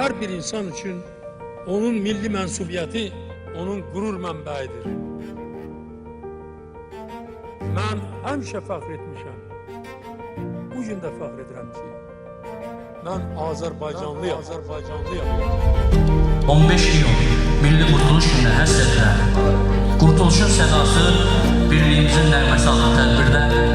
Her bir insan için onun milli mensubiyeti onun gurur mənbəyidir. Mən həmişə fəxr etmişəm. Bu gün də fəxr edirəm ki, mən Azərbaycanlıyam. 15 iyun Milli Qurtuluş Günü həsrətlə, Qurtuluşun sədası birliyimizin nəğməsi adlı tədbirdə